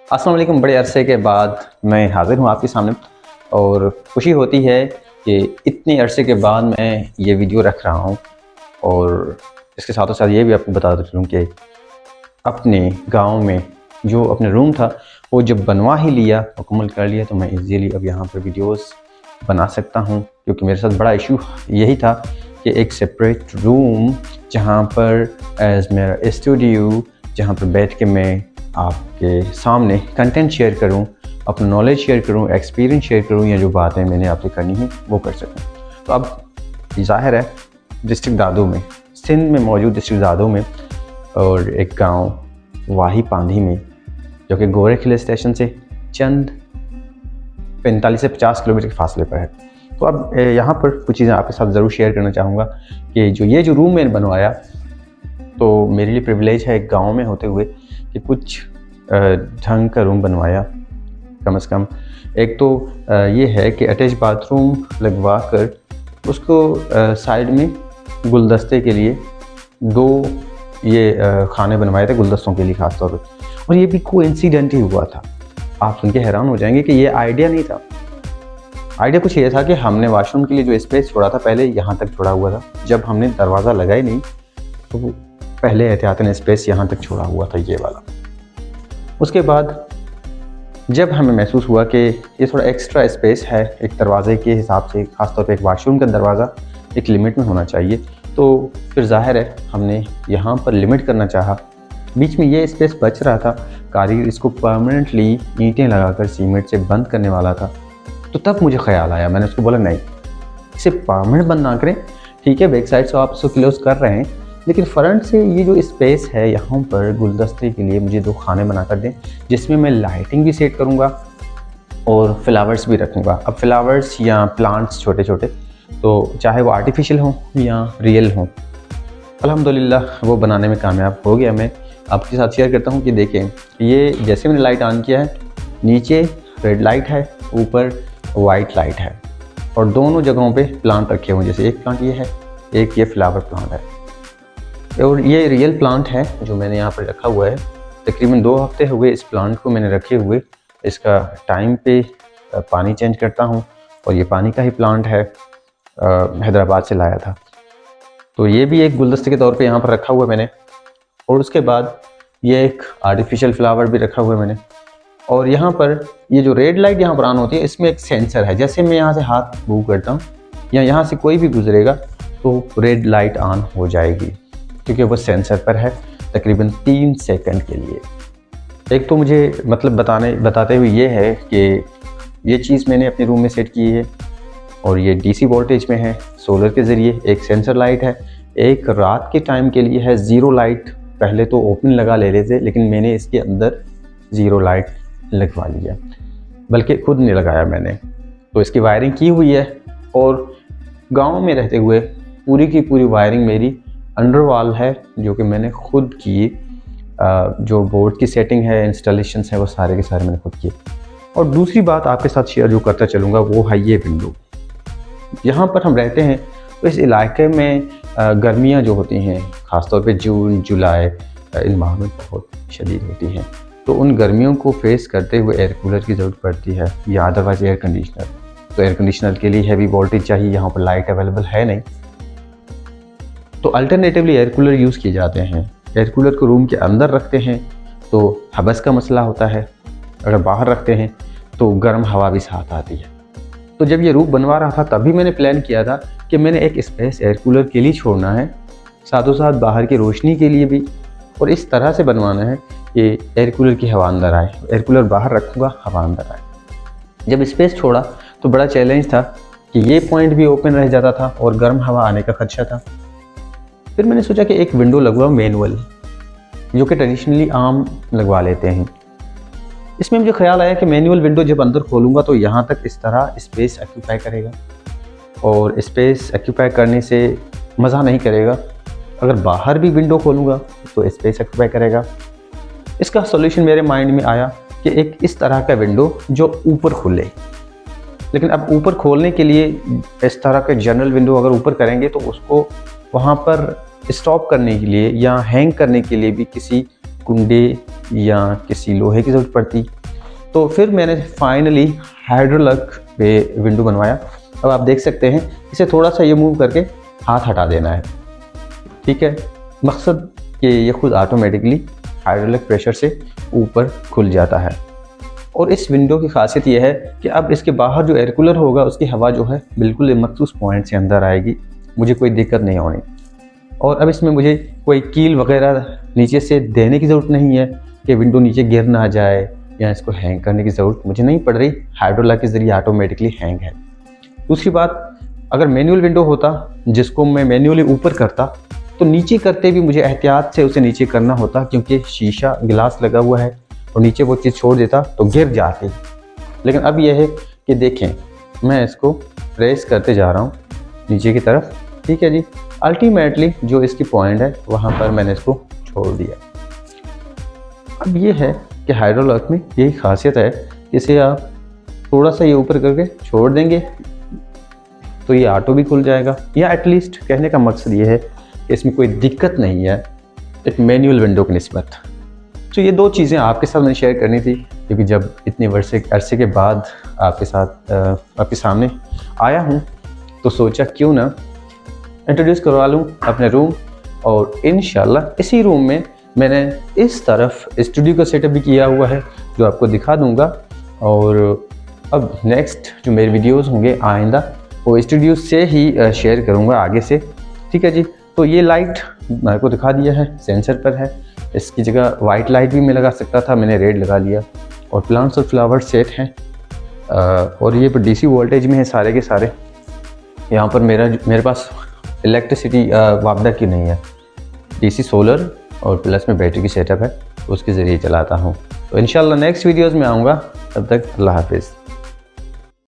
अस्सलाम वालेकुम। बड़े अरसे के बाद मैं हाज़िर हूँ आपके सामने और खुशी होती है कि इतने अरसे के बाद मैं ये वीडियो रख रहा हूँ। और इसके साथों साथ ये भी आपको बताता चलूँ कि अपने गांव में जो अपने रूम था वो जब बनवा ही लिया, मुकम्मल कर लिया, तो मैं इजीली अब यहाँ पर वीडियोस बना सकता हूँ। क्योंकि मेरे साथ बड़ा इशू यही था कि एक सेपरेट रूम जहाँ पर एज मेरा स्टूडियो, जहाँ पर बैठ के मैं आपके सामने कंटेंट शेयर करूं, अपना नॉलेज शेयर करूं, एक्सपीरियंस शेयर करूं, या जो बातें मैंने आपसे करनी है वो कर सकूं। तो अब ज़ाहिर है डिस्ट्रिक्ट दादू में, सिंध में मौजूद डिस्ट्रिक्ट दादू में, और एक गांव वाही पांधी में जो कि गोरे किले स्टेशन से चंद 45 से 50 किलोमीटर के फासले पर है। तो अब यहाँ पर कुछ चीज़ें आपके साथ ज़रूर शेयर करना चाहूँगा कि जो रूम मैंने बनवाया, तो मेरे लिए प्रिविलेज है एक गाँव में होते हुए कि कुछ ढंग का रूम बनवाया। कम से कम एक तो ये है कि अटैच बाथरूम लगवा कर उसको साइड में गुलदस्ते के लिए 2 ये खाने बनवाए थे, गुलदस्तों के लिए ख़ास तौर पर। और ये भी कोइंसिडेंट ही हुआ था। आप सुन के हैरान हो जाएंगे कि ये आइडिया नहीं था। आइडिया कुछ ये था कि हमने वॉशरूम के लिए जो स्पेस छोड़ा था पहले यहाँ तक छोड़ा हुआ था। जब हमने दरवाज़ा लगाई नहीं तो पहले एहतियातन स्पेस यहाँ तक छोड़ा हुआ था, ये वाला। उसके बाद जब हमें महसूस हुआ कि ये थोड़ा एक्स्ट्रा स्पेस है एक दरवाजे के हिसाब से, ख़ासतौर पे एक वाशरूम का दरवाज़ा एक लिमिट में होना चाहिए, तो फिर जाहिर है हमने यहाँ पर लिमिट करना चाहा। बीच में ये स्पेस बच रहा था, कारीगर इसको परमानेंटली ईंटें लगाकर सीमेंट से बंद करने वाला था। तो तब मुझे ख्याल आया, मैंने उसको बोला नहीं, इसे परमानेंट बंद ना करें, ठीक है बैक साइड से आप इसको क्लोज कर रहे हैं, लेकिन फ्रंट से ये जो स्पेस है यहाँ पर गुलदस्ते के लिए मुझे 2 खाने बना कर दें, जिसमें मैं लाइटिंग भी सेट करूँगा और फ्लावर्स भी रखूँगा। अब फ्लावर्स या प्लांट्स छोटे छोटे, तो चाहे वो आर्टिफिशियल हों या रियल हों, अल्हम्दुलिल्लाह वो बनाने में कामयाब हो गया। मैं आपके साथ शेयर करता हूँ कि देखें, ये जैसे मैंने लाइट ऑन किया है, नीचे रेड लाइट है, ऊपर वाइट लाइट है, और दोनों जगहों पे प्लांट रखे हुए हैं। जैसे एक प्लांट ये है, एक ये फ्लावर प्लांट है, और ये रियल प्लांट है जो मैंने यहाँ पर रखा हुआ है। तकरीबन 2 हफ्ते हुए इस प्लांट को मैंने रखे हुए। इसका टाइम पे पानी चेंज करता हूँ, और ये पानी का ही प्लांट है, हैदराबाद से लाया था। तो ये भी एक गुलदस्ते के तौर पे यहाँ पर रखा हुआ है मैंने। और उसके बाद ये एक आर्टिफिशियल फ्लावर भी रखा हुआ है मैंने। और यहाँ पर ये जो रेड लाइट यहाँ पर ऑन होती है, इसमें एक सेंसर है। जैसे मैं यहाँ से हाथ मूव करता हूँ या यहाँ से कोई भी गुजरेगा तो रेड लाइट ऑन हो जाएगी, क्योंकि वो सेंसर पर है तकरीबन 3 सेकंड के लिए। एक तो मुझे मतलब बताते हुए ये है कि ये चीज़ मैंने अपने रूम में सेट की है, और ये डीसी वोल्टेज में है, सोलर के ज़रिए। एक सेंसर लाइट है, एक रात के टाइम के लिए है 0 लाइट। पहले तो ओपन लगा ले रहे थे, लेकिन मैंने इसके अंदर 0 लाइट लगवा लिया, बल्कि खुद नहीं लगाया मैंने। तो इसकी वायरिंग की हुई है, और गाँव में रहते हुए पूरी की पूरी वायरिंग मेरी अंडरवॉल है, जो कि मैंने खुद की। जो बोर्ड की सेटिंग है, इंस्टॉलेशंस है, वो सारे के सारे मैंने खुद किए। और दूसरी बात आपके साथ शेयर जो करता चलूँगा वो है ये विंडो। यहाँ पर हम रहते हैं तो इस इलाके में गर्मियाँ जो होती हैं, ख़ासतौर पे जून जुलाई, इन माह में बहुत शदीद होती हैं। तो उन गर्मियों को फेस करते हुए एयर कूलर की ज़रूरत पड़ती है, या अदरवाइज़ एयर कंडीशनर। तो एयर कंडीशनर के लिए हैवी वोल्टेज चाहिए, यहाँ पर लाइट अवेलेबल है नहीं, तो अल्टरनेटिवली एयर कूलर यूज़ किए जाते हैं। एयर कूलर को रूम के अंदर रखते हैं तो हबस का मसला होता है, अगर बाहर रखते हैं तो गर्म हवा भी साथ आती है। तो जब ये रूम बनवा रहा था तभी मैंने प्लान किया था कि मैंने एक स्पेस एयर कूलर के लिए छोड़ना है, साथों साथ बाहर की रोशनी के लिए भी, और इस तरह से बनवाना है कि एयर कूलर की हवा अंदर आए। एयर कूलर बाहर रखूँगा, हवा अंदर आए। जब स्पेस छोड़ा तो बड़ा चैलेंज था कि ये पॉइंट भी ओपन रह जाता था और गर्म हवा आने का खदशा था। फिर मैंने सोचा कि एक विंडो लगवाऊँ मैनुअल, जो कि ट्रेडिशनली आम लगवा लेते हैं। इसमें मुझे ख्याल आया कि मैनुअल विंडो जब अंदर खोलूँगा तो यहाँ तक इस तरह स्पेस ऑक्यूपाई करेगा, और स्पेस ऑक्यूपाई करने से मज़ा नहीं करेगा। अगर बाहर भी विंडो खोलूँगा तो स्पेस ऑक्यूपाई करेगा। इसका सॉल्यूशन मेरे माइंड में आया कि एक इस तरह का विंडो जो ऊपर खुले, लेकिन अब ऊपर खोलने के लिए इस तरह के जनरल विंडो अगर ऊपर करेंगे तो उसको वहाँ पर स्टॉप करने के लिए या हैंग करने के लिए भी किसी कुंडे या किसी लोहे की ज़रूरत पड़ती, तो फिर मैंने फाइनली हाइड्रोलक पे विंडो बनवाया। अब आप देख सकते हैं इसे थोड़ा सा ये मूव करके हाथ हटा देना है, ठीक है। मकसद कि ये खुद ऑटोमेटिकली हाइड्रोलिक प्रेशर से ऊपर खुल जाता है। और इस विंडो की खासियत यह है कि अब इसके बाहर जो एयर कूलर होगा उसकी हवा जो है बिल्कुल मखसूस पॉइंट से अंदर आएगी, मुझे कोई दिक्कत नहीं होनी। और अब इसमें मुझे कोई कील वगैरह नीचे से देने की ज़रूरत नहीं है कि विंडो नीचे गिर ना जाए, या इसको हैंग करने की ज़रूरत मुझे नहीं पड़ रही। हाइड्रोलिक के ज़रिए ऑटोमेटिकली हैंग है। दूसरी बात, अगर मैनुअल विंडो होता जिसको मैं मैनुअली ऊपर करता तो नीचे करते भी मुझे एहतियात से उसे नीचे करना होता, क्योंकि शीशा गिलास लगा हुआ है और नीचे वो चीज़ छोड़ देता तो गिर जाती। लेकिन अब यह है कि देखें, मैं इसको प्रेस करते जा रहा हूँ नीचे की तरफ, ठीक है जी। अल्टीमेटली जो इसकी पॉइंट है वहाँ पर मैंने इसको छोड़ दिया। अब ये है कि हाइड्रोलिक में यही खासियत है कि इसे आप थोड़ा सा ये ऊपर करके छोड़ देंगे तो ये ऑटो भी खुल जाएगा, या एटलीस्ट कहने का मकसद ये है कि इसमें कोई दिक्कत नहीं है एक मैनुअल विंडो की निस्बत। तो ये दो चीज़ें आपके साथ मैंने शेयर करनी थी, क्योंकि जब इतने अरसे के बाद आपके सामने आया हूँ तो सोचा क्यों ना इंट्रोड्यूस करवा लूँ अपने रूम। और इंशाल्लाह इसी रूम में मैंने इस तरफ स्टूडियो का सेटअप भी किया हुआ है जो आपको दिखा दूँगा। और अब नेक्स्ट जो मेरे वीडियोज़ होंगे आइंदा वो स्टूडियो से ही शेयर करूँगा आगे से, ठीक है जी। तो ये लाइट मेरे को दिखा दिया है सेंसर पर है, इसकी जगह वाइट लाइट भी मैं लगा सकता था, मैंने रेड लगा लिया। और प्लांट्स और फ्लावर सेट हैं, और ये पर डीसी वोल्टेज में है सारे के सारे। यहाँ पर मेरे पास इलेक्ट्रिसिटी वापदा की नहीं है, डीसी सोलर और प्लस में बैटरी की सेटअप है, उसके ज़रिए चलाता हूँ। तो इंशाल्लाह नेक्स्ट वीडियोज़ में आऊँगा, तब तक अल्लाह हाफिज़।